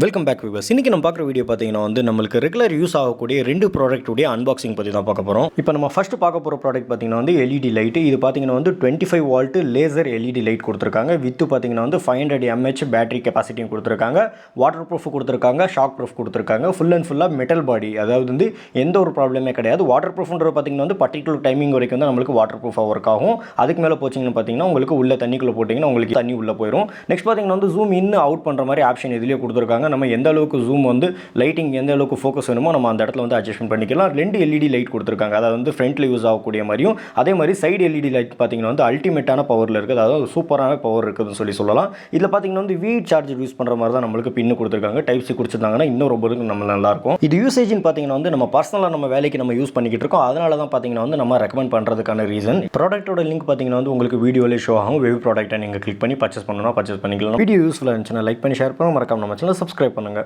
Welcome back viewers. இன்னைக்கு நம்ம பார்க்குற வீடியோ பார்த்தீங்கன்னா நம்மளுக்கு ரெகுலர் யூஸ் ஆகக்கூடிய 2 ப்ராடக்ட்டுடைய அன்பாக்சிங் பற்றி தான் பார்க்க போகிறோம். இப்போ நம்ம ஃபர்ஸ்ட் பார்க்க போகிற ப்ராடக்ட் பார்த்தீங்கன்னா எல்இடி லைட். இது பார்த்தீங்கன்னா 25 வால்ட் லேசர் எல்இடி லைட் கொடுத்துருக்காங்க. வித் பார்த்தீங்கன்னா 500 mAh பேட்டரி கெப்பாசிட்டியும் கொடுத்துருக்காங்க. வாட்டர் ப்ரூஃப் கொடுத்துருக்காங்க, ஷாக் ப்ரூஃப் கொடுத்துருக்காங்க. ஃபுல் அண்ட் ஃபுல்லாக மெட்டல் பாடி, அதாவது எந்த ஒரு ப்ராப்ளமே கிடையாது. வாட்டர் ப்ரூஃப்ன்றது பார்த்தீங்கன்னா பர்டிகுலர் டைமிங் வரைக்கும் தான் நம்மளுக்கு வாட்டர் ப்ரூஃபாக ஒர்க் ஆகும். அதுக்கு மேலே போச்சிங்கன்னு பார்த்தீங்கன்னா உங்களுக்கு உள்ள தண்ணிக்குள்ளே போட்டிங்கன்னா உங்களுக்கு தண்ணி உள்ளே போயிடும். நெக்ஸ்ட் பார்த்தீங்கன்னா ஜூம் இன் அவுட் பண்ணுற மாதிரி ஆப்ஷன் இதுலேயே கொடுத்துருக்காங்க. நம்ம எந்த அளவுக்கு ஜூம் லைட்டிங் எந்த அளவுக்கு ஃபோக்கஸ் வேணுமோ நம்ம அந்த இடத்துல அட்ஜஸ்ட்மெண்ட் பண்ணிக்கலாம். 2 எல்இடி லைட் கொடுத்துருக்காங்க. அதாவது ஃப்ரண்ட்ல யூஸ் ஆகக்கூடிய மாதிரியும், அதே மாதிரி சைடு எல்இடி லைட் பார்த்தீங்கன்னா அல்டிமேட்டான பவரில் இருக்குது. அதாவது சூப்பரான பவர் இருக்குதுன்னு சொல்லலாம். இதில் பார்த்தீங்கன்னா வீட் சார்ஜர் யூஸ் பண்ணுற மாதிரி தான் நம்மளுக்கு பின்னு கொடுத்துருக்காங்க. டைப் சி கொடுத்துருந்தாங்கன்னா இன்னும் ரொம்ப நம்ம நல்லாயிருக்கும். இது யூசேஜ்னு பார்த்தீங்கன்னா நம்ம பர்சனலாக நம்ம வேலைக்கு நம்ம யூஸ் பண்ணிக்கிட்டு இருக்கோம். அதனால தான் பார்த்தீங்கன்னா நம்ம ரெக்கமெண்ட் பண்ணுறதுக்கான ரீசன். ப்ராடக்ட்டோட லிங்க் பார்த்தீங்கன்னா உங்களுக்கு வீடியோவில் ஷோ ஆகும். வெவ் ப்ராடக்ட்டை நீங்கள் கிளிக் பண்ணி பர்ச்சேஸ் பண்ணணும்னா பர்ச்சேஸ் பண்ணிக்கலாம். வீடியோ யூஸ்ஃபுல்லாக இருந்துச்சுன்னா லைக் பண்ணி ஷேர் பண்ணுங்க. மறக்காம நம்ம சேனலை சப்ஸ்கிரைப் பண்ணுங்கள்.